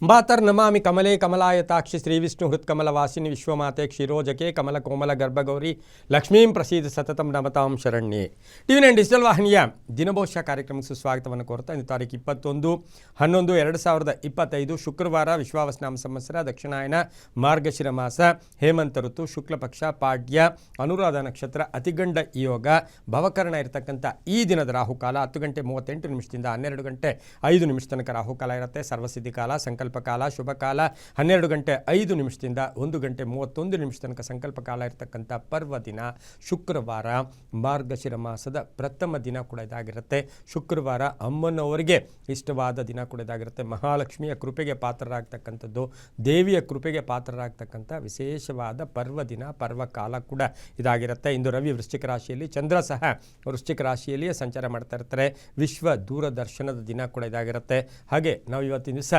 ಮಾತರ್ನಮಾಮಿ ಕಮಲೇ ಕಮಲಾಯತಾಕ್ಷಿ ಶ್ರೀವಿಷ್ಣು ಹೃತ್ಕಮಲವಾಸಿನಿ ವಿಶ್ವಮಾತೆ ಕ್ಷೀರೋಜಕೆ ಕಮಲ ಕೋಮಲ ಗರ್ಭಗೌರಿ ಲಕ್ಷ್ಮೀಂ ಪ್ರಸೀದ ಸತತಂ ನಮತಾಂ ಶರಣ್ಯೆ. ಟಿವಿ9 ಡಿಜಿಟಲ್ ವಾಹಿನಿಯ ದಿನಭವಿಷ್ಯ ಕಾರ್ಯಕ್ರಮಕ್ಕೆ ಸುಸ್ವಾಗತವನ್ನು ಕೋರ್ತಾ ಇಂದು ತಾರೀಕು 21/11/2025 ಶುಕ್ರವಾರ ವಿಶ್ವಾವಸನಾಮ ಸಂವತ್ಸರ ದಕ್ಷಿಣಾಯನ ಮಾರ್ಗಶಿರ ಮಾಸ ಹೇಮಂತ ಋತು ಶುಕ್ಲ ಪಕ್ಷ ಪಾಡ್ಯ ಅನುರಾಧ ನಕ್ಷತ್ರ ಅತಿಗಂಡ ಯೋಗ ಭವಕರಣ ಇರತಕ್ಕಂಥ ಈ ದಿನದ ರಾಹುಕಾಲ 10 ಗಂಟೆ 38 ನಿಮಿಷದಿಂದ 12 ಗಂಟೆ 5 ನಿಮಿಷ ತನಕ ರಾಹುಕಾಲ ಇರುತ್ತೆ. ಸರ್ವಸಿದ್ಧಿ ಕಾಲ, ಸಂಕಲ್ಪ ಕಾಲ, ಶುಭ ಕಾಲ 12 ಗಂಟೆ 5 ನಿಮಿಷದಿಂದ 1 ಗಂಟೆ 31 ನಿಮಿಷ ತನಕ ಸಂಕಲ್ಪ ಕಾಲ ಇರತಕ್ಕಂಥ ಪರ್ವ ದಿನ ಶುಕ್ರವಾರ. ಮಾರ್ಗಶಿರ ಮಾಸದ ಪ್ರಥಮ ದಿನ ಕೂಡ ಇದಾಗಿರುತ್ತೆ. ಶುಕ್ರವಾರ ಅಮ್ಮನವರಿಗೆ ಇಷ್ಟವಾದ ದಿನ ಕೂಡ ಇದಾಗಿರುತ್ತೆ. ಮಹಾಲಕ್ಷ್ಮಿಯ ಕೃಪೆಗೆ ಪಾತ್ರರಾಗ್ತಕ್ಕಂಥದ್ದು, ದೇವಿಯ ಕೃಪೆಗೆ ಪಾತ್ರರಾಗ್ತಕ್ಕಂಥ ವಿಶೇಷವಾದ ಪರ್ವ ದಿನ, ಪರ್ವ ಕಾಲ ಕೂಡ ಇದಾಗಿರುತ್ತೆ. ಇಂದು ರವಿ ವೃಶ್ಚಿಕ ರಾಶಿಯಲ್ಲಿ, ಚಂದ್ರ ಸಹ ವೃಶ್ಚಿಕ ರಾಶಿಯಲ್ಲಿಯೇ ಸಂಚಾರ ಮಾಡ್ತಾ ಇರ್ತಾರೆ. ವಿಶ್ವ ದೂರದರ್ಶನದ ದಿನ ಕೂಡ ಇದಾಗಿರುತ್ತೆ. ಹಾಗೆ ನಾವು ಇವತ್ತಿನ ದಿವಸ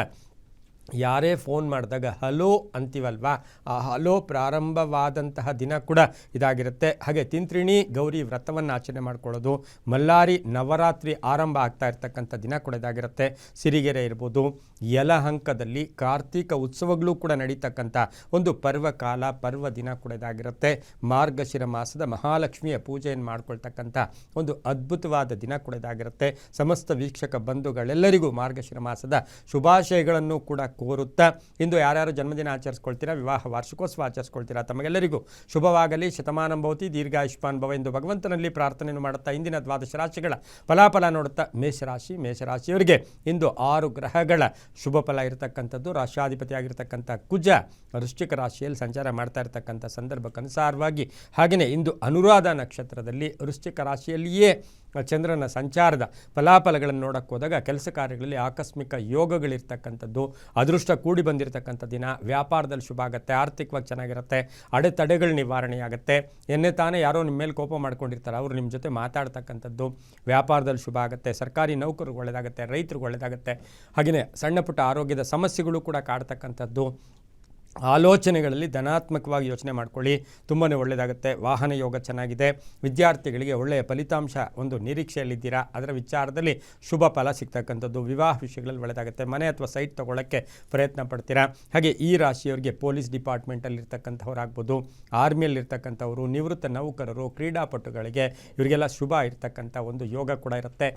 ಯಾರೇ ಫೋನ್ ಮಾಡಿದಾಗ ಹಲೋ ಅಂತೀವಲ್ವಾ, ಆ ಹಲೋ ಪ್ರಾರಂಭವಾದಂತಹ ದಿನ ಕೂಡ ಇದಾಗಿರುತ್ತೆ. ಹಾಗೆ ತಿಂತ್ರಿಣಿ ಗೌರಿ ವ್ರತವನ್ನು ಆಚರಣೆ ಮಾಡ್ಕೊಳ್ಳೋದು, ಮಲ್ಲಾರಿ ನವರಾತ್ರಿ ಆರಂಭ ಆಗ್ತಾ ಇರ್ತಕ್ಕಂಥ ದಿನ ಕೂಡ ಇದಾಗಿರುತ್ತೆ. ಸಿರಿಗೆರೆ ಇರ್ಬೋದು, ಯಲಹಂಕದಲ್ಲಿ ಕಾರ್ತಿಕ ಉತ್ಸವಗಳು ಕೂಡ ನಡೀತಕ್ಕಂಥ ಒಂದು ಪರ್ವಕಾಲ, ಪರ್ವ ದಿನ ಕೂಡ ಇದಾಗಿರುತ್ತೆ. ಮಾರ್ಗಶಿರ ಮಾಸದ ಮಹಾಲಕ್ಷ್ಮಿಯ ಪೂಜೆಯನ್ನು ಮಾಡ್ಕೊಳ್ತಕ್ಕಂಥ ಒಂದು ಅದ್ಭುತವಾದ ದಿನ ಕೂಡ ಇದಾಗಿರುತ್ತೆ. ಸಮಸ್ತ ವೀಕ್ಷಕ ಬಂಧುಗಳೆಲ್ಲರಿಗೂ ಮಾರ್ಗಶಿರ ಮಾಸದ ಶುಭಾಶಯಗಳನ್ನು ಕೂಡ ಕೋರುತ್ತಾ, ಇಂದು ಯಾರ್ಯಾರು ಜನ್ಮದಿನ ಆಚರಿಸ್ಕೊಳ್ತೀರಾ, ವಿವಾಹ ವಾರ್ಷಿಕೋತ್ಸವ ಆಚರಿಸ್ಕೊಳ್ತೀರಾ, ತಮಗೆಲ್ಲರಿಗೂ ಶುಭವಾಗಲಿ, ಶತಮಾನಂ ಭವತಿ, ದೀರ್ಘಾಯುಷ್ಮಾನ್ ಭವ ಎಂದು ಭಗವಂತನಲ್ಲಿ ಪ್ರಾರ್ಥನೆಯನ್ನು ಮಾಡುತ್ತಾ ಇಂದಿನ ದ್ವಾದಶ ರಾಶಿಗಳ ಫಲಾಫಲ ನೋಡುತ್ತಾ ಮೇಷರಾಶಿಯವರಿಗೆ ಇಂದು 6 ಗ್ರಹಗಳ ಶುಭ ಫಲ ಇರತಕ್ಕಂಥದ್ದು. ರಾಶಾಧಿಪತಿ ಆಗಿರ್ತಕ್ಕಂಥ ಕುಜ ವೃಶ್ಚಿಕ ರಾಶಿಯಲ್ಲಿ ಸಂಚಾರ ಮಾಡ್ತಾ ಇರತಕ್ಕಂಥ ಸಂದರ್ಭಕ್ಕನುಸಾರವಾಗಿ, ಹಾಗೆಯೇ ಇಂದು ಅನುರಾಧ ನಕ್ಷತ್ರದಲ್ಲಿ ವೃಶ್ಚಿಕ ರಾಶಿಯಲ್ಲಿಯೇ ಚಂದ್ರನ ಸಂಚಾರದ ಫಲಾಫಲಗಳನ್ನು ನೋಡಕ್ಕೆ ಹೋದಾಗ ಕೆಲಸ ಕಾರ್ಯಗಳಲ್ಲಿ ಆಕಸ್ಮಿಕ ಯೋಗಗಳಿರ್ತಕ್ಕಂಥದ್ದು, ಅದೃಷ್ಟ ಕೂಡಿ ಬಂದಿರತಕ್ಕಂಥ ದಿನ. ವ್ಯಾಪಾರದಲ್ಲಿ ಶುಭ ಆಗುತ್ತೆ, ಆರ್ಥಿಕವಾಗಿ ಚೆನ್ನಾಗಿರುತ್ತೆ, ಅಡೆತಡೆಗಳು ನಿವಾರಣೆಯಾಗುತ್ತೆ. ಎನ್ನೇ ತಾನೇ ಯಾರೋ ನಿಮ್ಮ ಮೇಲೆ ಕೋಪ ಮಾಡ್ಕೊಂಡಿರ್ತಾರೆ, ಅವರು ನಿಮ್ಮ ಜೊತೆ ಮಾತಾಡ್ತಕ್ಕಂಥದ್ದು ವ್ಯಾಪಾರದಲ್ಲಿ ಶುಭ ಆಗುತ್ತೆ. ಸರ್ಕಾರಿ ನೌಕರಿಗೆ ಒಳ್ಳೆಯದಾಗುತ್ತೆ, ರೈತರಿಗೆ ಒಳ್ಳೆಯದಾಗುತ್ತೆ. ಹಾಗೆಯೇ ಸಣ್ಣ ಪುಟ್ಟ ಆರೋಗ್ಯದ ಸಮಸ್ಯೆಗಳು ಕೂಡ ಕಾಡ್ತಕ್ಕಂಥದ್ದು. ಆಲೋಚನೆಗಳಲ್ಲಿ ಧನಾತ್ಮಕವಾಗಿ ಯೋಚನೆ ಮಾಡ್ಕೊಳ್ಳಿ, ತುಂಬಾ ಒಳ್ಳೆಯದಾಗುತ್ತೆ. ವಾಹನ ಯೋಗ ಚೆನ್ನಾಗಿದೆ. ವಿದ್ಯಾರ್ಥಿಗಳಿಗೆ ಒಳ್ಳೆಯ ಫಲಿತಾಂಶ ಒಂದು ನಿರೀಕ್ಷೆಯಲ್ಲಿದ್ದೀರಾ, ಅದರ ವಿಚಾರದಲ್ಲಿ ಶುಭ ಫಲ ಸಿಗ್ತಕ್ಕಂಥದ್ದು. ವಿವಾಹ ವಿಷಯಗಳಲ್ಲಿ ಒಳ್ಳೆಯದಾಗುತ್ತೆ. ಮನೆ ಅಥವಾ ಸೈಟ್ ತೊಗೊಳ್ಳೋಕ್ಕೆ ಪ್ರಯತ್ನ ಪಡ್ತೀರಾ. ಹಾಗೆ ಈ ರಾಶಿಯವರಿಗೆ ಪೊಲೀಸ್ ಡಿಪಾರ್ಟ್ಮೆಂಟಲ್ಲಿರ್ತಕ್ಕಂಥವ್ರಾಗ್ಬೋದು, ಆರ್ಮಿಯಲ್ಲಿರ್ತಕ್ಕಂಥವರು, ನಿವೃತ್ತ ನೌಕರರು, ಕ್ರೀಡಾಪಟುಗಳಿಗೆ ಇವರಿಗೆಲ್ಲ ಶುಭ ಇರ್ತಕ್ಕಂಥ ಒಂದು ಯೋಗ ಕೂಡ ಇರುತ್ತೆ.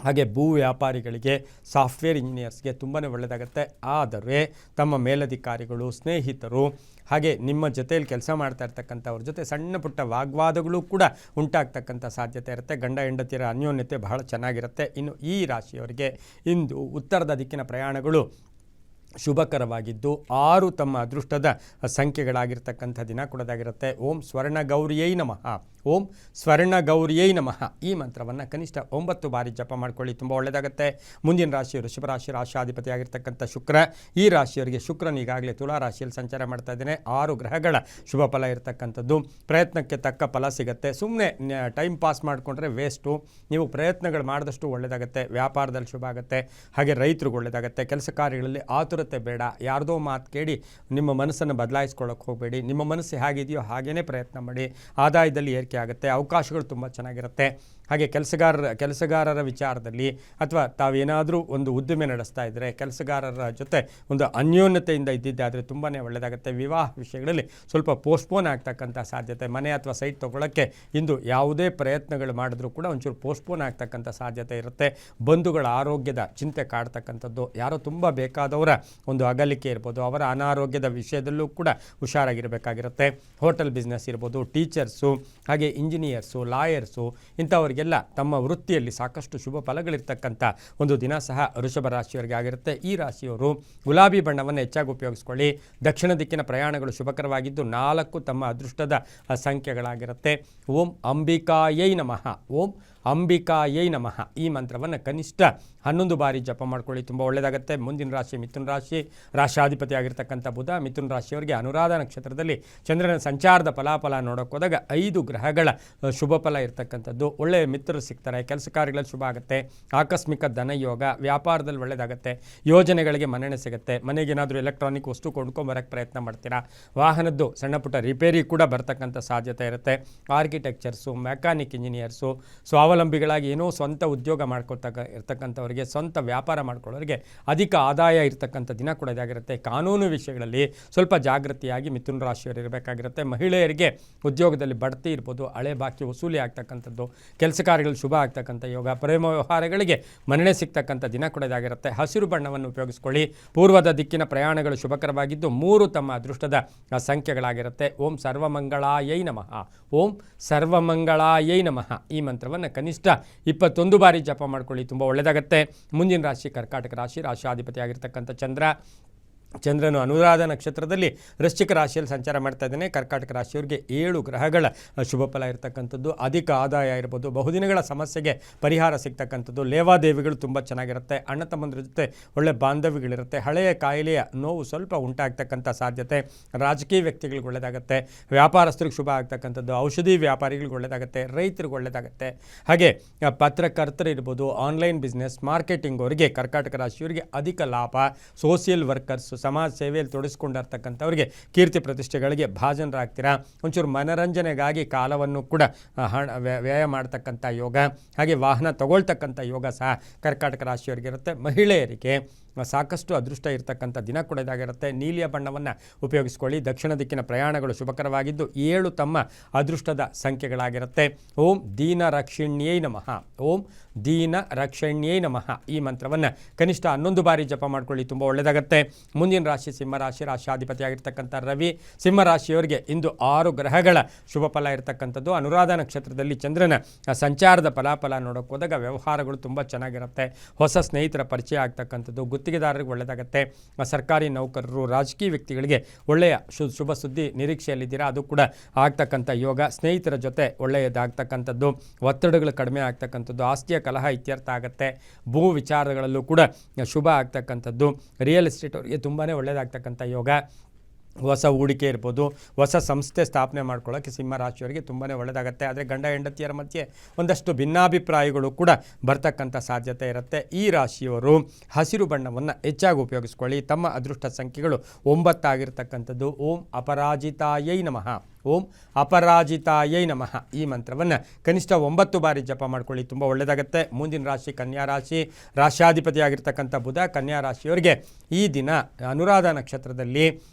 ಹಾಗೆ ಭೂ ವ್ಯಾಪಾರಿಗಳಿಗೆ, ಸಾಫ್ಟ್ವೇರ್ ಇಂಜಿನಿಯರ್ಸ್ಗೆ ತುಂಬಾ ಒಳ್ಳೆಯದಾಗುತ್ತೆ. ಆದರೆ ತಮ್ಮ ಮೇಲಧಿಕಾರಿಗಳು, ಸ್ನೇಹಿತರು, ಹಾಗೆ ನಿಮ್ಮ ಜೊತೆಯಲ್ಲಿ ಕೆಲಸ ಮಾಡ್ತಾ ಇರ್ತಕ್ಕಂಥವ್ರ ಜೊತೆ ಸಣ್ಣ ಪುಟ್ಟ ವಾಗ್ವಾದಗಳು ಕೂಡ ಉಂಟಾಗ್ತಕ್ಕಂಥ ಸಾಧ್ಯತೆ ಇರುತ್ತೆ. ಗಂಡ ಹೆಂಡತಿಯರ ಅನ್ಯೋನ್ಯತೆ ಬಹಳ ಚೆನ್ನಾಗಿರುತ್ತೆ. ಇನ್ನು ಈ ರಾಶಿಯವರಿಗೆ ಇಂದು ಉತ್ತರದ ದಿಕ್ಕಿನ ಪ್ರಯಾಣಗಳು ಶುಭಕರವಾಗಿದ್ದು 6 ತಮ್ಮ ಅದೃಷ್ಟದ ಸಂಖ್ಯೆಗಳಾಗಿರ್ತಕ್ಕಂಥ ದಿನ ಕೊಡೋದಾಗಿರುತ್ತೆ. ಓಂ ಸ್ವರ್ಣಗೌರಿಯೈ ನಮಃ, ಓಂ ಸ್ವರ್ಣಗೌರಿಯೈ ನಮಃ ಈ ಮಂತ್ರವನ್ನು ಕನಿಷ್ಠ 9 ಬಾರಿ ಜಪ ಮಾಡ್ಕೊಳ್ಳಿ, ತುಂಬ ಒಳ್ಳೆಯದಾಗುತ್ತೆ. ಮುಂದಿನ ರಾಶಿ ವೃಷಭ ರಾಶಿ, ರಾಶಾಧಿಪತಿ ಆಗಿರ್ತಕ್ಕಂಥ ಶುಕ್ರ. ಈ ರಾಶಿಯವರಿಗೆ ಶುಕ್ರನ ಈಗಾಗಲೇ ತುಲಾ ರಾಶಿಯಲ್ಲಿ ಸಂಚಾರ ಮಾಡ್ತಾ ಇದ್ದೇನೆ. 6 ಗ್ರಹಗಳ ಶುಭ ಫಲ ಇರತಕ್ಕಂಥದ್ದು. ಪ್ರಯತ್ನಕ್ಕೆ ತಕ್ಕ ಫಲ ಸಿಗುತ್ತೆ. ಸುಮ್ಮನೆ ಟೈಮ್ ಪಾಸ್ ಮಾಡಿಕೊಂಡ್ರೆ ವೇಸ್ಟು. ನೀವು ಪ್ರಯತ್ನಗಳು ಮಾಡಿದಷ್ಟು ಒಳ್ಳೆಯದಾಗುತ್ತೆ. ವ್ಯಾಪಾರದಲ್ಲಿ ಶುಭ ಆಗುತ್ತೆ. ಹಾಗೆ ರೈತರಿಗೆ ಒಳ್ಳೆಯದಾಗುತ್ತೆ. ಕೆಲಸ ಕಾರ್ಯಗಳಲ್ಲಿ ಆತುರತೆ ಬೇಡ. ಯಾರ್ದೋ ಮಾತು ಕೇಳಿ ನಿಮ್ಮ ಮನಸ್ಸನ್ನು ಬದಲಾಯಿಸ್ಕೊಳ್ಳೋಕೆ ಹೋಗಬೇಡಿ. ನಿಮ್ಮ ಮನಸ್ಸು ಹೇಗಿದೆಯೋ ಹಾಗೇ ಪ್ರಯತ್ನ ಮಾಡಿ. ಆದಾಯದಲ್ಲಿ ಏರಿಕೆ ಆಗುತ್ತೆ. ಅವಕಾಶಗಳು ತುಂಬ ಚೆನ್ನಾಗಿರುತ್ತೆ. ಹಾಗೆ ಕೆಲಸಗಾರರ ವಿಚಾರದಲ್ಲಿ ಅಥವಾ ತಾವೇನಾದರೂ ಒಂದು ಉದ್ದಿಮೆ ನಡೆಸ್ತಾ ಇದ್ದರೆ ಕೆಲಸಗಾರರ ಜೊತೆ ಒಂದು ಅನ್ಯೋನ್ಯತೆಯಿಂದ ಇದ್ದಿದ್ದೆ ಆದರೆ ತುಂಬಾ ಒಳ್ಳೆಯದಾಗುತ್ತೆ. ವಿವಾಹ ವಿಷಯಗಳಲ್ಲಿ ಸ್ವಲ್ಪ ಪೋಸ್ಟ್ಪೋನ್ ಆಗ್ತಕ್ಕಂಥ ಸಾಧ್ಯತೆ. ಮನೆ ಅಥವಾ ಸೈಟ್ ತೊಗೊಳ್ಳೋಕ್ಕೆ ಇಂದು ಯಾವುದೇ ಪ್ರಯತ್ನಗಳು ಮಾಡಿದ್ರೂ ಕೂಡ ಒಂಚೂರು ಪೋಸ್ಟ್ಪೋನ್ ಆಗ್ತಕ್ಕಂಥ ಸಾಧ್ಯತೆ ಇರುತ್ತೆ. ಬಂಧುಗಳ ಆರೋಗ್ಯದ ಚಿಂತೆ ಕಾಡ್ತಕ್ಕಂಥದ್ದು. ಯಾರೋ ತುಂಬ ಬೇಕಾದವರ ಒಂದು ಅಗಲಿಕೆ ಇರ್ಬೋದು, ಅವರ ಅನಾರೋಗ್ಯದ ವಿಷಯದಲ್ಲೂ ಕೂಡ ಹುಷಾರಾಗಿರಬೇಕಾಗಿರುತ್ತೆ. ಹೋಟೆಲ್ ಬಿಸ್ನೆಸ್ ಇರ್ಬೋದು, ಟೀಚರ್ಸು, ಹಾಗೆ ಇಂಜಿನಿಯರ್ಸು, ಲಾಯರ್ಸು ಇಂಥವ್ರಿಗೆ ತಮ್ಮ ವೃತ್ತಿಯಲ್ಲಿ ಸಾಕಷ್ಟು ಶುಭ ಫಲಗಳಿರ್ತಕ್ಕಂಥ ಒಂದು ದಿನ ಸಹ ವೃಷಭ ರಾಶಿಯವರಿಗೆ ಆಗಿರುತ್ತೆ. ಈ ರಾಶಿಯವರು ಗುಲಾಬಿ ಬಣ್ಣವನ್ನು ಹೆಚ್ಚಾಗಿ ಉಪಯೋಗಿಸ್ಕೊಳ್ಳಿ. ದಕ್ಷಿಣ ದಿಕ್ಕಿನ ಪ್ರಯಾಣಗಳು ಶುಭಕರವಾಗಿದ್ದು 4 ತಮ್ಮ ಅದೃಷ್ಟದ ಸಂಖ್ಯೆಗಳಾಗಿರುತ್ತೆ. ಓಂ ಅಂಬಿಕಾಯೈ ನಮಃ, ಓಂ ಅಂಬಿಕಾಯೈ ನಮಃ ಈ ಮಂತ್ರವನ್ನು ಕನಿಷ್ಠ 11 ಬಾರಿ ಜಪ ಮಾಡ್ಕೊಳ್ಳಿ, ತುಂಬ ಒಳ್ಳೆಯದಾಗುತ್ತೆ. ಮುಂದಿನ ರಾಶಿ ಮಿಥುನ ರಾಶಿ, ರಾಶಾಧಿಪತಿ ಆಗಿರ್ತಕ್ಕಂಥ ಬುಧ. ಮಿಥುನ ರಾಶಿಯವರಿಗೆ ಅನುರಾಧ ನಕ್ಷತ್ರದಲ್ಲಿ ಚಂದ್ರನ ಸಂಚಾರದ ಫಲಾಫಲ ನೋಡೋಕೆ ಹೋದಾಗ 5 ಗ್ರಹಗಳ ಶುಭ ಫಲ ಇರ್ತಕ್ಕಂಥದ್ದು. ಒಳ್ಳೆಯ ಮಿತ್ರರು ಸಿಗ್ತಾರೆ. ಕೆಲಸ ಕಾರ್ಯಗಳಲ್ಲಿ ಶುಭ ಆಗುತ್ತೆ. ಆಕಸ್ಮಿಕ ಧನಯೋಗ, ವ್ಯಾಪಾರದಲ್ಲಿ ಒಳ್ಳೆಯದಾಗುತ್ತೆ. ಯೋಜನೆಗಳಿಗೆ ಮನ್ನಣೆ ಸಿಗುತ್ತೆ. ಮನೆಗೇನಾದರೂ ಎಲೆಕ್ಟ್ರಾನಿಕ್ ವಸ್ತು ಕೊಂಡ್ಕೊಂಬರೋಕ್ಕೆ ಪ್ರಯತ್ನ ಮಾಡ್ತೀರಾ. ವಾಹನದ್ದು ಸಣ್ಣ ಪುಟ್ಟ ರಿಪೇರಿ ಕೂಡ ಬರ್ತಕ್ಕಂಥ ಸಾಧ್ಯತೆ ಇರುತ್ತೆ. ಆರ್ಕಿಟೆಕ್ಚರ್ಸು, ಮೆಕ್ಯಾನಿಕ್ ಇಂಜಿನಿಯರ್ಸು, ಸ್ವಾವಲಂಬಿ ಸ್ವಾವಲಂಬಿಗಳಾಗಿ ಏನೋ ಸ್ವಂತ ಉದ್ಯೋಗ ಇರ್ತಕ್ಕಂಥವರಿಗೆ, ಸ್ವಂತ ವ್ಯಾಪಾರ ಮಾಡ್ಕೊಳ್ಳೋರಿಗೆ ಅಧಿಕ ಆದಾಯ ಇರತಕ್ಕಂಥ ದಿನ ಕೂಡ ಇದಾಗಿರುತ್ತೆ. ಕಾನೂನು ವಿಷಯಗಳಲ್ಲಿ ಸ್ವಲ್ಪ ಜಾಗೃತಿಯಾಗಿ ಮಿಥುನ ರಾಶಿಯವರು ಇರಬೇಕಾಗಿರುತ್ತೆ. ಮಹಿಳೆಯರಿಗೆ ಉದ್ಯೋಗದಲ್ಲಿ ಬಡ್ತಿ ಇರ್ಬೋದು, ಹಳೆ ಬಾಕಿ ವಸೂಲಿ ಆಗ್ತಕ್ಕಂಥದ್ದು, ಕೆಲಸ ಕಾರ್ಯಗಳು ಶುಭ ಆಗ್ತಕ್ಕಂಥ ಯೋಗ, ಪ್ರೇಮ ವ್ಯವಹಾರಗಳಿಗೆ ಮನ್ನಣೆ ಸಿಗ್ತಕ್ಕಂಥ ದಿನ ಕೂಡ ಇದಾಗಿರುತ್ತೆ. ಹಸಿರು ಬಣ್ಣವನ್ನು ಉಪಯೋಗಿಸ್ಕೊಳ್ಳಿ. ಪೂರ್ವದ ದಿಕ್ಕಿನ ಪ್ರಯಾಣಗಳು ಶುಭಕರವಾಗಿದ್ದು 3 ತಮ್ಮ ಅದೃಷ್ಟದ ಸಂಖ್ಯೆಗಳಾಗಿರುತ್ತೆ. ಓಂ ಸರ್ವಮಂಗಳಾಯೈ ನಮಃ. ಓಂ ಸರ್ವಮಂಗಳಾಯೈ ನಮಃ ಈ ಮಂತ್ರವನ್ನು ಕನಿಷ್ಠ 21 ಬಾರಿ ಜಪ ಮಾಡ್ಕೊಳ್ಳಿ, ತುಂಬ ಒಳ್ಳೆಯದಾಗುತ್ತೆ. ಮುಂದಿನ ರಾಶಿ ಕರ್ಕಾಟಕ ರಾಶಿ. ರಾಶಿಯಾಧಿಪತಿ ಆಗಿರ್ತಕ್ಕಂಥ ಚಂದ್ರನು ಅನುರಾಧ ನಕ್ಷತ್ರದಲ್ಲಿ ವೃಶ್ಚಿಕ ರಾಶಿಯಲ್ಲಿ ಸಂಚಾರ ಮಾಡ್ತಾ ಇದ್ದಾನೆ. ಕರ್ಕಾಟಕ ರಾಶಿಯವರಿಗೆ 7 ಗ್ರಹಗಳ ಶುಭ ಫಲ ಇರತಕ್ಕಂಥದ್ದು, ಅಧಿಕ ಆದಾಯ ಇರ್ಬೋದು, ಬಹುದಿನಗಳ ಸಮಸ್ಯೆಗೆ ಪರಿಹಾರ ಸಿಗ್ತಕ್ಕಂಥದ್ದು, ಲೇವಾದೇವಿಗಳು ತುಂಬ ಚೆನ್ನಾಗಿರುತ್ತೆ, ಅಣ್ಣ ತಮ್ಮಂದ್ರ ಜೊತೆ ಒಳ್ಳೆ ಬಾಂಧವ್ಯಗಳಿರುತ್ತೆ, ಹಳೆಯ ಕಾಯಿಲೆಯ ನೋವು ಸ್ವಲ್ಪ ಉಂಟಾಗ್ತಕ್ಕಂಥ ಸಾಧ್ಯತೆ, ರಾಜಕೀಯ ವ್ಯಕ್ತಿಗಳಿಗೆ ಒಳ್ಳೆಯದಾಗುತ್ತೆ, ವ್ಯಾಪಾರಸ್ಥರಿಗೆ ಶುಭ ಆಗ್ತಕ್ಕಂಥದ್ದು, ಔಷಧಿ ವ್ಯಾಪಾರಿಗಳಿಗೆ ಒಳ್ಳೆಯದಾಗುತ್ತೆ, ರೈತರಿಗೆ ಒಳ್ಳೆಯದಾಗುತ್ತೆ, ಹಾಗೆ ಪತ್ರಕರ್ತರು ಇರ್ಬೋದು, ಆನ್ಲೈನ್ ಬಿಸ್ನೆಸ್ ಮಾರ್ಕೆಟಿಂಗ್ ಅವರಿಗೆ ಕರ್ಕಾಟಕ ರಾಶಿಯವರಿಗೆ ಅಧಿಕ ಲಾಭ, ಸೋಷಿಯಲ್ ವರ್ಕರ್ಸ್ ಸಮಾಜ ಸೇವೆಯಲ್ಲಿ ತೊಡಗಿಸ್ಕೊಂಡಿರ್ತಕ್ಕಂಥವ್ರಿಗೆ ಕೀರ್ತಿ ಪ್ರತಿಷ್ಠೆಗಳಿಗೆ ಭಾಜನರಾಗ್ತೀರಾ. ಒಂಚೂರು ಮನರಂಜನೆಗಾಗಿ ಕಾಲವನ್ನು ಕೂಡ ವ್ಯಯ ಮಾಡ್ತಕ್ಕಂಥ ಯೋಗ, ಹಾಗೆ ವಾಹನ ತಗೊಳ್ತಕ್ಕಂಥ ಯೋಗ ಸಹ ಕರ್ಕಾಟಕ ರಾಶಿಯವರಿಗಿರುತ್ತೆ. ಮಹಿಳೆಯರಿಗೆ ಸಾಕಷ್ಟು ಅದೃಷ್ಟ ಇರತಕ್ಕಂಥ ದಿನ ಕೂಡ ಇದಾಗಿರುತ್ತೆ. ನೀಲಿಯ ಬಣ್ಣವನ್ನು ಉಪಯೋಗಿಸ್ಕೊಳ್ಳಿ. ದಕ್ಷಿಣ ದಿಕ್ಕಿನ ಪ್ರಯಾಣಗಳು ಶುಭಕರವಾಗಿದ್ದು 7 ತಮ್ಮ ಅದೃಷ್ಟದ ಸಂಖ್ಯೆಗಳಾಗಿರುತ್ತೆ. ಓಂ ದೀನ ರಕ್ಷಿಣ್ಯೈ ನಮಃ. ಓಂ ದೀನ ರಕ್ಷಣ್ಯೈ ನಮಃ ಈ ಮಂತ್ರವನ್ನು ಕನಿಷ್ಠ 11 ಬಾರಿ ಜಪ ಮಾಡ್ಕೊಳ್ಳಿ, ತುಂಬ ಒಳ್ಳೆಯದಾಗುತ್ತೆ. ಮುಂದಿನ ರಾಶಿ ಸಿಂಹರಾಶಿ. ರಾಶಿಯಾಧಿಪತಿಯಾಗಿರ್ತಕ್ಕಂಥ ರವಿ. ಸಿಂಹರಾಶಿಯವರಿಗೆ ಇಂದು 6 ಗ್ರಹಗಳ ಶುಭ ಫಲ ಇರತಕ್ಕಂಥದ್ದು. ಅನುರಾಧ ನಕ್ಷತ್ರದಲ್ಲಿ ಚಂದ್ರನ ಸಂಚಾರದ ಫಲಾಫಲ ನೋಡೋಕೆ ಹೋದಾಗ ವ್ಯವಹಾರಗಳು ತುಂಬ ಚೆನ್ನಾಗಿರುತ್ತೆ. ಹೊಸ ಸ್ನೇಹಿತರ ಪರಿಚಯ ಆಗ್ತಕ್ಕಂಥದ್ದು, ಗುತ್ತಿಗೆದಾರರಿಗೆ ಒಳ್ಳೆಯದಾಗುತ್ತೆ. ಸರ್ಕಾರಿ ನೌಕರರು, ರಾಜಕೀಯ ವ್ಯಕ್ತಿಗಳಿಗೆ ಒಳ್ಳೆಯ ಶುಭ ಸುದ್ದಿ ನಿರೀಕ್ಷೆಯಲ್ಲಿದ್ದೀರಾ, ಅದು ಕೂಡ ಆಗ್ತಕ್ಕಂಥ ಯೋಗ. ಸ್ನೇಹಿತರ ಜೊತೆ ಒಳ್ಳೆಯದಾಗ್ತಕ್ಕಂಥದ್ದು, ಒತ್ತಡಗಳು ಕಡಿಮೆ ಆಗ್ತಕ್ಕಂಥದ್ದು, ಆಸ್ತಿಯ ಕಲಹ ಇತ್ಯರ್ಥ ಆಗುತ್ತೆ. ಭೂ ವಿಚಾರಗಳಲ್ಲೂ ಕೂಡ ಶುಭ ಆಗ್ತಕ್ಕಂಥದ್ದು, ರಿಯಲ್ ಎಸ್ಟೇಟ್ ಅವರಿಗೆ ತುಂಬಾ ಒಳ್ಳೆಯದಾಗ್ತಕ್ಕಂಥ ಯೋಗ. ಹೊಸ ಹೂಡಿಕೆ ಇರ್ಬೋದು, ಹೊಸ ಸಂಸ್ಥೆ ಸ್ಥಾಪನೆ ಮಾಡ್ಕೊಳ್ಳೋಕ್ಕೆ ಸಿಂಹರಾಶಿಯವರಿಗೆ ತುಂಬಾ ಒಳ್ಳೆಯದಾಗುತ್ತೆ. ಆದರೆ ಗಂಡ ಹೆಂಡತಿಯರ ಮಧ್ಯೆ ಒಂದಷ್ಟು ಭಿನ್ನಾಭಿಪ್ರಾಯಗಳು ಕೂಡ ಬರ್ತಕ್ಕಂಥ ಸಾಧ್ಯತೆ ಇರುತ್ತೆ. ಈ ರಾಶಿಯವರು ಹಸಿರು ಬಣ್ಣವನ್ನು ಹೆಚ್ಚಾಗಿ ಉಪಯೋಗಿಸ್ಕೊಳ್ಳಿ. ತಮ್ಮ ಅದೃಷ್ಟ ಸಂಖ್ಯೆಗಳು 9 ಆಗಿರ್ತಕ್ಕಂಥದ್ದು. ಓಂ ಅಪರಾಜಿತಾಯೈ ನಮಃ. ಓಂ ಅಪರಾಜಿತಾಯೈ ನಮಃ ಈ ಮಂತ್ರವನ್ನು ಕನಿಷ್ಠ 9 ಬಾರಿ ಜಪ ಮಾಡ್ಕೊಳ್ಳಿ, ತುಂಬ ಒಳ್ಳೆಯದಾಗುತ್ತೆ. ಮುಂದಿನ ರಾಶಿ ಕನ್ಯಾ ರಾಶಿ. ರಾಶಿಯಾಧಿಪತಿಯಾಗಿರ್ತಕ್ಕಂಥ ಬುಧ ಕನ್ಯಾ ರಾಶಿಯವರಿಗೆ ಈ ದಿನ ಅನುರಾಧ ನಕ್ಷತ್ರದಲ್ಲಿ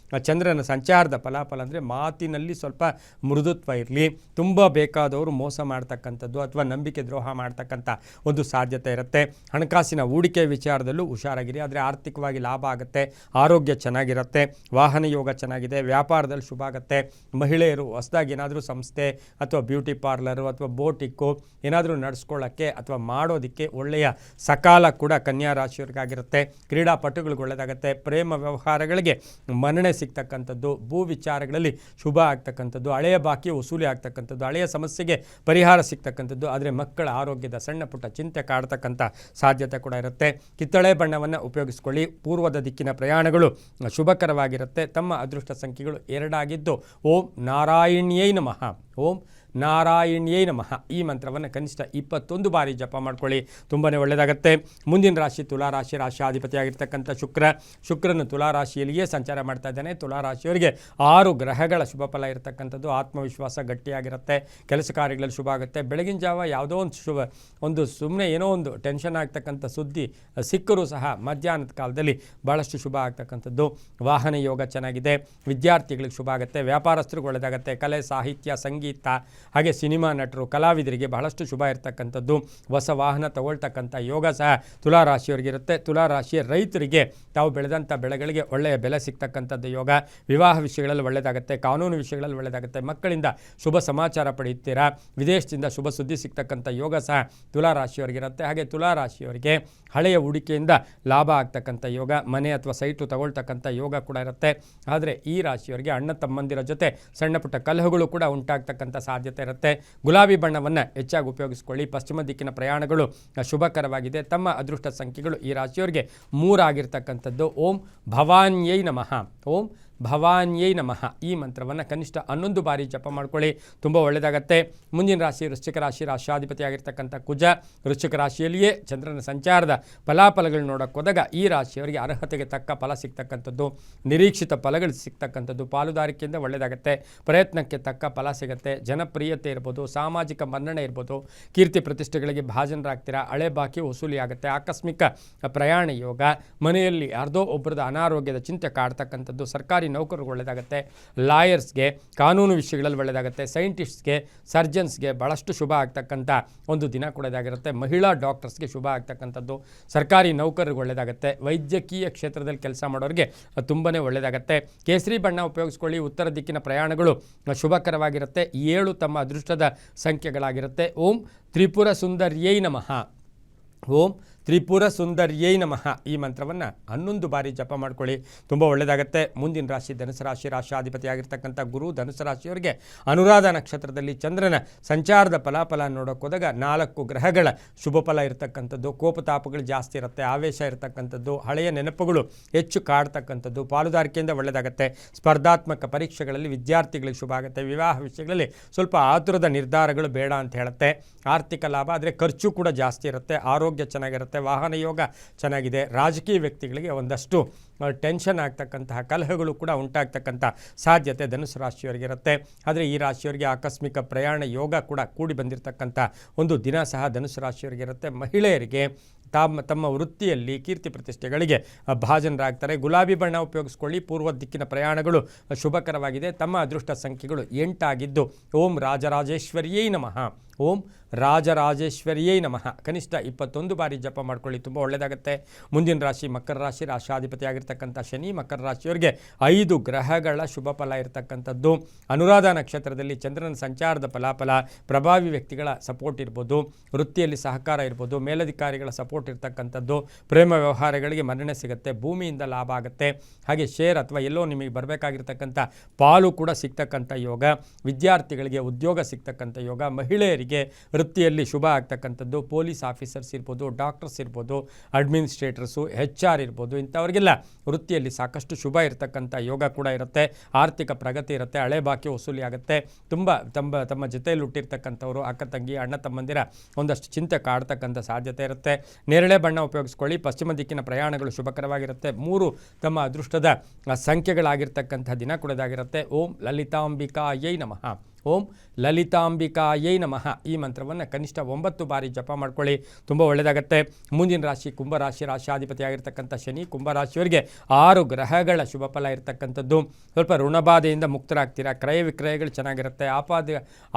ಚಂದ್ರನ ಸಂಚಾರದ ಫಲಾಫಲ ಅಂದರೆ ಮಾತಿನಲ್ಲಿ ಸ್ವಲ್ಪ ಮೃದುತ್ವ ಇರಲಿ. ತುಂಬ ಬೇಕಾದವರು ಮೋಸ ಮಾಡ್ತಕ್ಕಂಥದ್ದು ಅಥವಾ ನಂಬಿಕೆ ದ್ರೋಹ ಮಾಡ್ತಕ್ಕಂಥ ಒಂದು ಸಾಧ್ಯತೆ ಇರುತ್ತೆ. ಹಣಕಾಸಿನ ಹೂಡಿಕೆ ವಿಚಾರದಲ್ಲೂ ಹುಷಾರಾಗಿರಿ, ಆದರೆ ಆರ್ಥಿಕವಾಗಿ ಲಾಭ ಆಗುತ್ತೆ. ಆರೋಗ್ಯ ಚೆನ್ನಾಗಿರುತ್ತೆ. ವಾಹನ ಯೋಗ ಚೆನ್ನಾಗಿದೆ. ವ್ಯಾಪಾರದಲ್ಲಿ ಶುಭ ಆಗುತ್ತೆ. ಮಹಿಳೆಯರು ಹೊಸದಾಗಿ ಏನಾದರೂ ಸಂಸ್ಥೆ ಅಥವಾ ಬ್ಯೂಟಿ ಪಾರ್ಲರು ಅಥವಾ ಬೋಟಿಕ್ಕು ಏನಾದರೂ ನಡೆಸ್ಕೊಳ್ಳೋಕ್ಕೆ ಅಥವಾ ಮಾಡೋದಕ್ಕೆ ಒಳ್ಳೆಯ ಸಕಾಲ ಕೂಡ ಕನ್ಯಾ ರಾಶಿಯವರಿಗಾಗಿರುತ್ತೆ. ಕ್ರೀಡಾಪಟುಗಳಿಗೆ ಒಳ್ಳೆಯದಾಗುತ್ತೆ. ಪ್ರೇಮ ವ್ಯವಹಾರಗಳಿಗೆ ಮನ್ನಣೆ ಸಿಗ್ತಕ್ಕಂಥದ್ದು, ಭೂ ವಿಚಾರಗಳಲ್ಲಿ ಶುಭ ಆಗ್ತಕ್ಕಂಥದ್ದು, ಹಳೆಯ ಬಾಕಿ ವಸೂಲಿ ಆಗ್ತಕ್ಕಂಥದ್ದು, ಹಳೆಯ ಸಮಸ್ಯೆಗೆ ಪರಿಹಾರ ಸಿಗ್ತಕ್ಕಂಥದ್ದು. ಆದರೆ ಮಕ್ಕಳ ಆರೋಗ್ಯದ ಸಣ್ಣ ಪುಟ್ಟ ಚಿಂತೆ ಕಾಡ್ತಕ್ಕಂಥ ಸಾಧ್ಯತೆ ಕೂಡ ಇರುತ್ತೆ. ಕಿತ್ತಳೆ ಬಣ್ಣವನ್ನು ಉಪಯೋಗಿಸ್ಕೊಳ್ಳಿ. ಪೂರ್ವದ ದಿಕ್ಕಿನ ಪ್ರಯಾಣಗಳು ಶುಭಕರವಾಗಿರುತ್ತೆ. ತಮ್ಮ ಅದೃಷ್ಟ ಸಂಖ್ಯೆಗಳು 2 ಆಗಿದ್ದು ಓಂ ನಾರಾಯಣ್ಯೈ ನಮಃ. ಓಂ ನಾರಾಯಣ್ಯೈ ನಮಃ ಈ ಮಂತ್ರವನ್ನು ಕನಿಷ್ಠ 21 ಬಾರಿ ಜಪ ಮಾಡ್ಕೊಳ್ಳಿ, ತುಂಬಾ ಒಳ್ಳೆಯದಾಗುತ್ತೆ. ಮುಂದಿನ ರಾಶಿ ತುಲಾರಾಶಿ. ರಾಶಿಯಾಧಿಪತಿಯಾಗಿರ್ತಕ್ಕಂಥ ಶುಕ್ರನು ತುಲಾರಾಶಿಯಲ್ಲಿಯೇ ಸಂಚಾರ ಮಾಡ್ತಾ ಇದ್ದಾನೆ. ತುಲಾರಾಶಿಯವರಿಗೆ 6 ಗ್ರಹಗಳ ಶುಭ ಫಲ ಇರತಕ್ಕಂಥದ್ದು. ಆತ್ಮವಿಶ್ವಾಸ ಗಟ್ಟಿಯಾಗಿರುತ್ತೆ. ಕೆಲಸ ಕಾರ್ಯಗಳಲ್ಲಿ ಶುಭ ಆಗುತ್ತೆ. ಬೆಳಗಿನ ಜಾವ ಯಾವುದೋ ಒಂದು ಸುಮ್ಮನೆ ಏನೋ ಒಂದು ಟೆನ್ಷನ್ ಆಗ್ತಕ್ಕಂಥ ಸುದ್ದಿ ಸಿಕ್ಕರೂ ಸಹ ಮಧ್ಯಾಹ್ನದ ಕಾಲದಲ್ಲಿ ಭಾಳಷ್ಟು ಶುಭ ಆಗ್ತಕ್ಕಂಥದ್ದು. ವಾಹನ ಯೋಗ ಚೆನ್ನಾಗಿದೆ. ವಿದ್ಯಾರ್ಥಿಗಳಿಗೆ ಶುಭ ಆಗುತ್ತೆ. ವ್ಯಾಪಾರಸ್ಥರಿಗೆ ಒಳ್ಳೆಯದಾಗುತ್ತೆ. ಕಲೆ, ಸಾಹಿತ್ಯ, ಸಂಗೀತ ಹಾಗೆ ಸಿನಿಮಾ ನಟರು, ಕಲಾವಿದರಿಗೆ ಬಹಳಷ್ಟು ಶುಭ ಇರತಕ್ಕಂಥದ್ದು. ಹೊಸ ವಾಹನ ತಗೊಳ್ತಕ್ಕಂಥ ಯೋಗ ಸಹ ತುಲಾರಾಶಿಯವರಿಗಿರುತ್ತೆ. ತುಲಾರಾಶಿಯ ರೈತರಿಗೆ ತಾವು ಬೆಳೆದಂಥ ಬೆಳೆಗಳಿಗೆ ಒಳ್ಳೆಯ ಬೆಲೆ ಸಿಗ್ತಕ್ಕಂಥದ್ದು ಯೋಗ. ವಿವಾಹ ವಿಷಯಗಳಲ್ಲಿ ಒಳ್ಳೆಯದಾಗುತ್ತೆ. ಕಾನೂನು ವಿಷಯಗಳಲ್ಲಿ ಒಳ್ಳೆಯದಾಗುತ್ತೆ. ಮಕ್ಕಳಿಂದ ಶುಭ ಸಮಾಚಾರ ಪಡೆಯುತ್ತೀರಾ. ವಿದೇಶದಿಂದ ಶುಭ ಸುದ್ದಿ ಸಿಗ್ತಕ್ಕಂಥ ಯೋಗ ಸಹ ತುಲಾರಾಶಿಯವರಿಗಿರುತ್ತೆ. ಹಾಗೆ ತುಲಾರಾಶಿಯವರಿಗೆ ಹಳೆಯ ಹೂಡಿಕೆಯಿಂದ ಲಾಭ ಆಗ್ತಕ್ಕಂಥ ಯೋಗ, ಮನೆ ಅಥವಾ ಸೈಟು ತಗೊಳ್ತಕ್ಕಂಥ ಯೋಗ ಕೂಡ ಇರುತ್ತೆ. ಆದರೆ ಈ ರಾಶಿಯವರಿಗೆ ಅಣ್ಣ ತಮ್ಮಂದಿರ ಜೊತೆ ಸಣ್ಣ ಪುಟ್ಟ ಕಲಹಗಳು ಕೂಡ ಉಂಟಾಗ್ತಕ್ಕಂಥ ಸಾಧ್ಯತೆ ಇರುತ್ತೆ. ಗುಲಾಬಿ ಬಣ್ಣವನ್ನು ಹೆಚ್ಚಾಗಿ ಉಪಯೋಗಿಸ್ಕೊಳ್ಳಿ. ಪಶ್ಚಿಮ ದಿಕ್ಕಿನ ಪ್ರಯಾಣಗಳು ಶುಭಕರವಾಗಿದೆ. ತಮ್ಮ ಅದೃಷ್ಟ ಸಂಖ್ಯೆಗಳು ಈ ರಾಶಿಯವರಿಗೆ 3 ಆಗಿರ್ತಕ್ಕಂಥದ್ದು. ಓಂ ಭವಾನ್ಯೈ ನಮಃ. ಓಂ ಭವಾನ್ಯೈ ನಮಃ ಈ ಮಂತ್ರವನ್ನು ಕನಿಷ್ಠ 11 ಬಾರಿ ಜಪ ಮಾಡ್ಕೊಳ್ಳಿ, ತುಂಬ ಒಳ್ಳೆಯದಾಗತ್ತೆ. ಮುಂದಿನ ರಾಶಿ ವೃಶ್ಚಿಕ ರಾಶಿ, ರಾಶಿಯಾಧಿಪತಿಯಾಗಿರ್ತಕ್ಕಂಥ ಕುಜ ವೃಶ್ಚಿಕ ರಾಶಿಯಲ್ಲಿಯೇ ಚಂದ್ರನ ಸಂಚಾರದ ಫಲಾಫಲಗಳು ನೋಡೋಕೆ ಹೋದಾಗ ಈ ರಾಶಿಯವರಿಗೆ ಅರ್ಹತೆಗೆ ತಕ್ಕ ಫಲ ಸಿಗ್ತಕ್ಕಂಥದ್ದು, ನಿರೀಕ್ಷಿತ ಫಲಗಳು ಸಿಗ್ತಕ್ಕಂಥದ್ದು, ಪಾಲುದಾರಿಕೆಯಿಂದ ಒಳ್ಳೆಯದಾಗುತ್ತೆ, ಪ್ರಯತ್ನಕ್ಕೆ ತಕ್ಕ ಫಲ ಸಿಗುತ್ತೆ, ಜನಪ್ರಿಯತೆ ಇರ್ಬೋದು, ಸಾಮಾಜಿಕ ಮನ್ನಣೆ ಇರ್ಬೋದು, ಕೀರ್ತಿ ಪ್ರತಿಷ್ಠೆಗಳಿಗೆ ಭಾಜನರಾಗ್ತೀರಾ, ಹಳೆ ಬಾಕಿ ವಸೂಲಿ ಆಗುತ್ತೆ, ಆಕಸ್ಮಿಕ ಪ್ರಯಾಣ ಯೋಗ, ಮನೆಯಲ್ಲಿ ಯಾರ್ದೋ ಒಬ್ಬರದ ಅನಾರೋಗ್ಯದ ಚಿಂತೆ ಕಾಡ್ತಕ್ಕಂಥದ್ದು, ಸರ್ಕಾರಿ ನೌಕರರಿಗೆ ಒಳ್ಳೆಯದಾಗುತ್ತೆ, ಲಾಯರ್ಸ್ಗೆ ಕಾನೂನು ವಿಷಯಗಳಲ್ಲಿ ಒಳ್ಳೆಯದಾಗುತ್ತೆ, ಸೈಂಟಿಸ್ಟ್ಸ್ಗೆ ಸರ್ಜನ್ಸ್ಗೆ ಭಾಳಷ್ಟು ಶುಭ ಆಗ್ತಕ್ಕಂಥ ಒಂದು ದಿನ ಕೂಡ ಇದಾಗಿರುತ್ತೆ, ಮಹಿಳಾ ಡಾಕ್ಟರ್ಸ್ಗೆ ಶುಭ ಆಗ್ತಕ್ಕಂಥದ್ದು, ಸರ್ಕಾರಿ ನೌಕರರಿಗೆ ಒಳ್ಳೆಯದಾಗುತ್ತೆ, ವೈದ್ಯಕೀಯ ಕ್ಷೇತ್ರದಲ್ಲಿ ಕೆಲಸ ಮಾಡೋರಿಗೆ ತುಂಬಾ ಒಳ್ಳೆಯದಾಗುತ್ತೆ. ಕೇಸರಿ ಬಣ್ಣ ಉಪಯೋಗಿಸ್ಕೊಳ್ಳಿ, ಉತ್ತರ ದಿಕ್ಕಿನ ಪ್ರಯಾಣಗಳು ಶುಭಕರವಾಗಿರುತ್ತೆ, 7 ತಮ್ಮ ಅದೃಷ್ಟದ ಸಂಖ್ಯೆಗಳಾಗಿರುತ್ತೆ. ಓಂ ತ್ರಿಪುರ ಸುಂದರ್ಯೈ ನಮಃ, ಓಂ ತ್ರಿಪುರ ಸುಂದರ್ಯೈ ನಮಃ ಈ ಮಂತ್ರವನ್ನು 11 ಬಾರಿ ಜಪ ಮಾಡ್ಕೊಳ್ಳಿ, ತುಂಬ ಒಳ್ಳೆಯದಾಗುತ್ತೆ. ಮುಂದಿನ ರಾಶಿ ಧನುಸು ರಾಶಿ, ರಾಶಿಯಾಧಿಪತಿಯಾಗಿರ್ತಕ್ಕಂಥ ಗುರು ಧನುಸು ರಾಶಿಯವರಿಗೆ ಅನುರಾಧ ನಕ್ಷತ್ರದಲ್ಲಿ ಚಂದ್ರನ ಸಂಚಾರದ ಫಲಾಫಲ ನೋಡೋಕೆ ಹೋದಾಗ 4 ಗ್ರಹಗಳ ಶುಭ ಫಲ ಇರತಕ್ಕಂಥದ್ದು, ಕೋಪತಾಪಗಳು ಜಾಸ್ತಿ ಇರುತ್ತೆ, ಆವೇಶ ಇರತಕ್ಕಂಥದ್ದು, ಹಳೆಯ ನೆನಪುಗಳು ಹೆಚ್ಚು ಕಾಡ್ತಕ್ಕಂಥದ್ದು, ಪಾಲುದಾರಿಕೆಯಿಂದ ಒಳ್ಳೆಯದಾಗುತ್ತೆ, ಸ್ಪರ್ಧಾತ್ಮಕ ಪರೀಕ್ಷೆಗಳಲ್ಲಿ ವಿದ್ಯಾರ್ಥಿಗಳಿಗೆ ಶುಭ ಆಗುತ್ತೆ, ವಿವಾಹ ವಿಷಯಗಳಲ್ಲಿ ಸ್ವಲ್ಪ ಆತುರದ ನಿರ್ಧಾರಗಳು ಬೇಡ ಅಂತ ಹೇಳುತ್ತೆ, ಆರ್ಥಿಕ ಲಾಭ ಆದರೆ ಖರ್ಚು ಕೂಡ ಜಾಸ್ತಿ ಇರುತ್ತೆ, ಆರೋಗ್ಯ ಚೆನ್ನಾಗಿರುತ್ತೆ, ವಾಹನ ಯೋಗ ಚೆನ್ನಾಗಿದೆ, ರಾಜಕೀಯ ವ್ಯಕ್ತಿಗಳಿಗೆ ಒಂದಷ್ಟು ಟೆನ್ಷನ್ ಆಗ್ತಕ್ಕಂತಹ ಕಲಹಗಳು ಕೂಡ ಉಂಟಾಗ್ತಕ್ಕಂಥ ಸಾಧ್ಯತೆ ಧನುಸು ರಾಶಿಯವರಿಗಿರುತ್ತೆ. ಆದರೆ ಈ ರಾಶಿಯವರಿಗೆ ಆಕಸ್ಮಿಕ ಪ್ರಯಾಣ ಯೋಗ ಕೂಡ ಕೂಡಿ ಬಂದಿರತಕ್ಕಂಥ ಒಂದು ದಿನ ಸಹ ಧನುಸು ರಾಶಿಯವರಿಗಿರುತ್ತೆ. ಮಹಿಳೆಯರಿಗೆ ತಮ್ಮ ವೃತ್ತಿಯಲ್ಲಿ ಕೀರ್ತಿ ಪ್ರತಿಷ್ಠೆಗಳಿಗೆ ಭಾಜನರಾಗ್ತಾರೆ. ಗುಲಾಬಿ ಬಣ್ಣ ಉಪಯೋಗಿಸ್ಕೊಳ್ಳಿ, ಪೂರ್ವ ದಿಕ್ಕಿನ ಪ್ರಯಾಣಗಳು ಶುಭಕರವಾಗಿದೆ, ತಮ್ಮ ಅದೃಷ್ಟ ಸಂಖ್ಯೆಗಳು 8 ಆಗಿದ್ದು ಓಂ ರಾಜರಾಜೇಶ್ವರಿಯೈ ನಮಃ, ಓಂ ರಾಜರಾಜೇಶ್ವರಿಯೈ ನಮಃ ಕನಿಷ್ಠ 21 ಬಾರಿ ಜಪ ಮಾಡ್ಕೊಳ್ಳಿ, ತುಂಬ ಒಳ್ಳೆಯದಾಗುತ್ತೆ. ಮುಂದಿನ ರಾಶಿ ಮಕರ ರಾಶಿ, ರಾಶಿಯಾಧಿಪತಿಯಾಗಿರ್ತಕ್ಕಂಥ ಶನಿ ಮಕರ ರಾಶಿಯವರಿಗೆ 5 ಗ್ರಹಗಳ ಶುಭ ಫಲ ಇರತಕ್ಕಂಥದ್ದು, ಅನುರಾಧ ನಕ್ಷತ್ರದಲ್ಲಿ ಚಂದ್ರನ ಸಂಚಾರದ ಫಲಾಫಲ, ಪ್ರಭಾವಿ ವ್ಯಕ್ತಿಗಳ ಸಪೋರ್ಟ್ ಇರ್ಬೋದು, ವೃತ್ತಿಯಲ್ಲಿ ಸಹಕಾರ ಇರ್ಬೋದು, ಮೇಲಧಿಕಾರಿಗಳ ಸಪೋರ್ಟ್ ಇರ್ತಕ್ಕಂಥದ್ದು, ಪ್ರೇಮ ವ್ಯವಹಾರಗಳಿಗೆ ಮನ್ನಣೆ ಸಿಗುತ್ತೆ, ಭೂಮಿಯಿಂದ ಲಾಭ ಆಗುತ್ತೆ, ಹಾಗೆ ಶೇರ್ ಅಥವಾ ಎಲ್ಲೋ ನಿಮಗೆ ಬರಬೇಕಾಗಿರ್ತಕ್ಕಂಥ ಪಾಲು ಕೂಡ ಸಿಗ್ತಕ್ಕಂಥ ಯೋಗ, ವಿದ್ಯಾರ್ಥಿಗಳಿಗೆ ಉದ್ಯೋಗ ಸಿಗ್ತಕ್ಕಂಥ ಯೋಗ, ಮಹಿಳೆಯರಿಗೆ ವೃತ್ತಿಯಲ್ಲಿ ಶುಭ ಆಗ್ತಕ್ಕಂಥದ್ದು, ಪೊಲೀಸ್ ಆಫೀಸರ್ಸ್ ಇರ್ಬೋದು, ಡಾಕ್ಟರ್ಸ್ ಇರ್ಬೋದು, ಅಡ್ಮಿನಿಸ್ಟ್ರೇಟರ್ಸು, HR ಇರ್ಬೋದು, ಇಂಥವ್ರಿಗೆಲ್ಲ ವೃತ್ತಿಯಲ್ಲಿ ಸಾಕಷ್ಟು ಶುಭ ಇರತಕ್ಕಂಥ ಯೋಗ ಕೂಡ ಇರುತ್ತೆ, ಆರ್ಥಿಕ ಪ್ರಗತಿ ಇರುತ್ತೆ, ಹಳೆ ಬಾಕಿ ವಸೂಲಿ ಆಗುತ್ತೆ, ತುಂಬ ತಮ್ಮ ಜೊತೆಯಲ್ಲಿ ಹುಟ್ಟಿರ್ತಕ್ಕಂಥವ್ರು ಅಕ್ಕ ತಂಗಿ ಅಣ್ಣ ತಮ್ಮಂದಿರ ಒಂದಷ್ಟು ಚಿಂತೆ ಕಾಡ್ತಕ್ಕಂಥ ಸಾಧ್ಯತೆ ಇರುತ್ತೆ. ನೇರಳೆ ಬಣ್ಣ ಉಪಯೋಗಿಸ್ಕೊಳ್ಳಿ, ಪಶ್ಚಿಮ ದಿಕ್ಕಿನ ಪ್ರಯಾಣಗಳು ಶುಭಕರವಾಗಿರುತ್ತೆ, 3 ತಮ್ಮ ಅದೃಷ್ಟದ ಸಂಖ್ಯೆಗಳಾಗಿರ್ತಕ್ಕಂಥ ದಿನ ಕೂಡದಾಗಿರುತ್ತೆ. ಓಂ ಲಲಿತಾಂಬಿಕಾಯೈ ನಮಃ, ಓಂ ಲಲಿತಾಂಬಿಕಾಯೈ ನಮಃ ಈ ಮಂತ್ರವನ್ನು ಕನಿಷ್ಠ 9 ಬಾರಿ ಜಪ ಮಾಡ್ಕೊಳ್ಳಿ, ತುಂಬ ಒಳ್ಳೆಯದಾಗುತ್ತೆ. ಮುಂದಿನ ರಾಶಿ ಕುಂಭರಾಶಿ, ರಾಶಿಯಾಧಿಪತಿಯಾಗಿರ್ತಕ್ಕಂಥ ಶನಿ ಕುಂಭರಾಶಿಯವರಿಗೆ 6 ಗ್ರಹಗಳ ಶುಭ ಫಲ ಇರತಕ್ಕಂಥದ್ದು, ಸ್ವಲ್ಪ ಋಣಬಾಧೆಯಿಂದ ಮುಕ್ತರಾಗ್ತೀರಾ, ಕ್ರಯ ವಿಕ್ರಯಗಳು ಚೆನ್ನಾಗಿರುತ್ತೆ,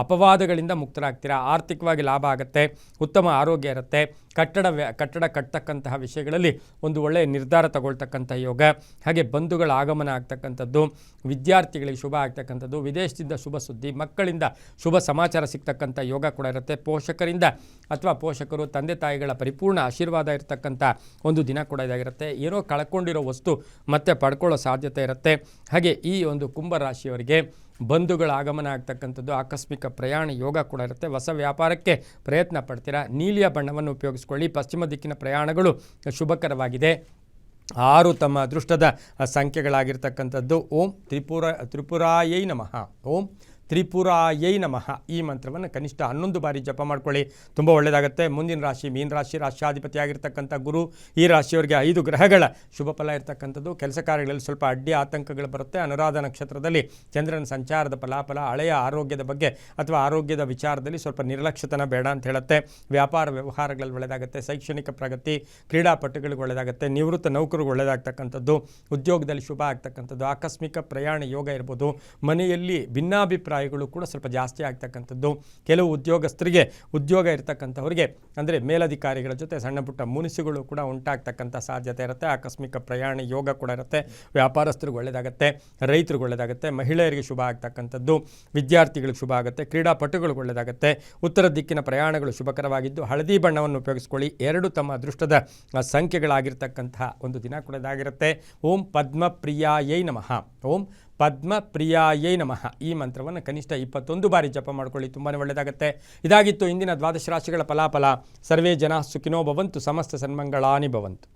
ಅಪವಾದಗಳಿಂದ ಮುಕ್ತರಾಗ್ತೀರಾ, ಆರ್ಥಿಕವಾಗಿ ಲಾಭ ಆಗುತ್ತೆ, ಉತ್ತಮ ಆರೋಗ್ಯ ಇರುತ್ತೆ, ಕಟ್ಟಡ ಕಟ್ಟತಕ್ಕಂತಹ ವಿಷಯಗಳಲ್ಲಿ ಒಂದು ಒಳ್ಳೆಯ ನಿರ್ಧಾರ ತಗೊಳ್ತಕ್ಕಂಥ ಯೋಗ, ಹಾಗೆ ಬಂಧುಗಳ ಆಗಮನ ಆಗ್ತಕ್ಕಂಥದ್ದು, ವಿದ್ಯಾರ್ಥಿಗಳಿಗೆ ಶುಭ ಆಗ್ತಕ್ಕಂಥದ್ದು, ವಿದೇಶದಿಂದ ಶುಭ ಸುದ್ದಿ, ಮಕ್ಕಳಿಂದ ಶುಭ ಸಮಾಚಾರ ಸಿಗ್ತಕ್ಕಂಥ ಯೋಗ ಕೂಡ ಇರುತ್ತೆ, ಪೋಷಕರಿಂದ ಅಥವಾ ಪೋಷಕರು ತಂದೆ ತಾಯಿಗಳ ಪರಿಪೂರ್ಣ ಆಶೀರ್ವಾದ ಇರತಕ್ಕಂಥ ಒಂದು ದಿನ ಕೂಡ ಇದಾಗಿರುತ್ತೆ. ಏನೋ ಕಳ್ಕೊಂಡಿರೋ ವಸ್ತು ಮತ್ತೆ ಪಡ್ಕೊಳ್ಳೋ ಸಾಧ್ಯತೆ ಇರುತ್ತೆ. ಹಾಗೆ ಈ ಒಂದು ಕುಂಭರಾಶಿಯವರಿಗೆ ಬಂಧುಗಳ ಆಗಮನ ಆಗ್ತಕ್ಕಂಥದ್ದು, ಆಕಸ್ಮಿಕ ಪ್ರಯಾಣ ಯೋಗ ಕೂಡ ಇರುತ್ತೆ, ಹೊಸ ವ್ಯಾಪಾರಕ್ಕೆ ಪ್ರಯತ್ನ ಪಡ್ತೀರಾ, ನೀಲಿಯ ಬಣ್ಣವನ್ನು ಉಪಯೋಗಿಸ್ಕೊಳ್ಳಿ, ಪಶ್ಚಿಮ ದಿಕ್ಕಿನ ಪ್ರಯಾಣಗಳು ಶುಭಕರವಾಗಿದೆ, 6 ತಮ್ಮ ಅದೃಷ್ಟದ ಸಂಖ್ಯೆಗಳಾಗಿರ್ತಕ್ಕಂಥದ್ದು. ಓಂ ತ್ರಿಪುರಾಯೈ ನಮಃ, ಓಂ ತ್ರಿಪುರಾಯೈ ನಮಃ ಈ ಮಂತ್ರವನ್ನು ಕನಿಷ್ಠ 11 ಬಾರಿ ಜಪ ಮಾಡ್ಕೊಳ್ಳಿ, ತುಂಬ ಒಳ್ಳೆಯದಾಗುತ್ತೆ. ಮುಂದಿನ ರಾಶಿ ಮೀನ ರಾಶಿ, ರಾಶಿಯಾಧಿಪತಿಯಾಗಿರ್ತಕ್ಕಂಥ ಗುರು ಈ ರಾಶಿಯವರಿಗೆ 5 ಗ್ರಹಗಳ ಶುಭ ಫಲ ಇರತಕ್ಕಂಥದ್ದು, ಕೆಲಸ ಕಾರ್ಯಗಳಲ್ಲಿ ಸ್ವಲ್ಪ ಅಡ್ಡಿ ಆತಂಕಗಳು ಬರುತ್ತೆ, ಅನುರಾಧ ನಕ್ಷತ್ರದಲ್ಲಿ ಚಂದ್ರನ ಸಂಚಾರದ ಫಲಾಫಲ, ಹಳೆಯ ಆರೋಗ್ಯದ ಬಗ್ಗೆ ಅಥವಾ ಆರೋಗ್ಯದ ವಿಚಾರದಲ್ಲಿ ಸ್ವಲ್ಪ ನಿರ್ಲಕ್ಷ್ಯತನ ಬೇಡ ಅಂತ ಹೇಳುತ್ತೆ, ವ್ಯಾಪಾರ ವ್ಯವಹಾರಗಳಲ್ಲಿ ಒಳ್ಳೆಯದಾಗುತ್ತೆ, ಶೈಕ್ಷಣಿಕ ಪ್ರಗತಿ, ಕ್ರೀಡಾಪಟುಗಳಿಗೆ ಒಳ್ಳೆಯದಾಗುತ್ತೆ, ನಿವೃತ್ತ ನೌಕರಿಗೆ ಒಳ್ಳೆಯದಾಗ್ತಕ್ಕಂಥದ್ದು, ಉದ್ಯೋಗದಲ್ಲಿ ಶುಭ ಆಗ್ತಕ್ಕಂಥದ್ದು, ಆಕಸ್ಮಿಕ ಪ್ರಯಾಣ ಯೋಗ ಇರ್ಬೋದು, ಮನೆಯಲ್ಲಿ ಭಿನ್ನಾಭಿಪ್ರಾಯಗಳು ಕೂಡ ಸ್ವಲ್ಪ ಜಾಸ್ತಿ ಆಗ್ತಕ್ಕಂಥದ್ದು, ಕೆಲವು ಉದ್ಯೋಗಸ್ಥರಿಗೆ ಉದ್ಯೋಗ ಇರತಕ್ಕಂಥವ್ರಿಗೆ ಅಂದರೆ ಮೇಲಧಿಕಾರಿಗಳ ಜೊತೆ ಸಣ್ಣ ಪುಟ್ಟ ಮುನಿಸುಗಳು ಕೂಡ ಉಂಟಾಗ್ತಕ್ಕಂಥ ಸಾಧ್ಯತೆ ಇರುತ್ತೆ, ಆಕಸ್ಮಿಕ ಪ್ರಯಾಣ ಯೋಗ ಕೂಡ ಇರುತ್ತೆ, ವ್ಯಾಪಾರಸ್ಥರಿಗೆ ಒಳ್ಳೆಯದಾಗುತ್ತೆ, ರೈತರಿಗೆ ಒಳ್ಳೆಯದಾಗುತ್ತೆ, ಮಹಿಳೆಯರಿಗೆ ಶುಭ ಆಗ್ತಕ್ಕಂಥದ್ದು, ವಿದ್ಯಾರ್ಥಿಗಳಿಗೆ ಶುಭ ಆಗುತ್ತೆ, ಕ್ರೀಡಾಪಟುಗಳಿಗೆ ಒಳ್ಳೆಯದಾಗುತ್ತೆ, ಉತ್ತರ ದಿಕ್ಕಿನ ಪ್ರಯಾಣಗಳು ಶುಭಕರವಾಗಿದ್ದು ಹಳದಿ ಬಣ್ಣವನ್ನು ಉಪಯೋಗಿಸ್ಕೊಳ್ಳಿ, 2 ತಮ್ಮ ಅದೃಷ್ಟದ ಸಂಖ್ಯೆಗಳಾಗಿರ್ತಕ್ಕಂತಹ ಒಂದು ದಿನ ಕೂಡ ಇದಾಗಿರುತ್ತೆ. ಓಂ ಪದ್ಮಪ್ರಿಯಾಯೈ ನಮಃ, ಓಂ ಪದ್ಮಪ್ರಿಯಾಯೈ ನಮಃ ಈ ಮಂತ್ರವನ್ನು ಕನಿಷ್ಠ 21 ಬಾರಿ ಜಪ ಮಾಡ್ಕೊಳ್ಳಿ, ತುಂಬಾ ಒಳ್ಳೆಯದಾಗುತ್ತೆ. ಇದಾಗಿತ್ತು ಇಂದಿನ ದ್ವಾದಶ ರಾಶಿಗಳ ಫಲಾಫಲ. ಸರ್ವೇ ಜನ ಸುಖಿನೋ ಭವಂತು, ಸಮಸ್ತ ಸನ್ಮಂಗಳಾನಿ ಭವಂತು.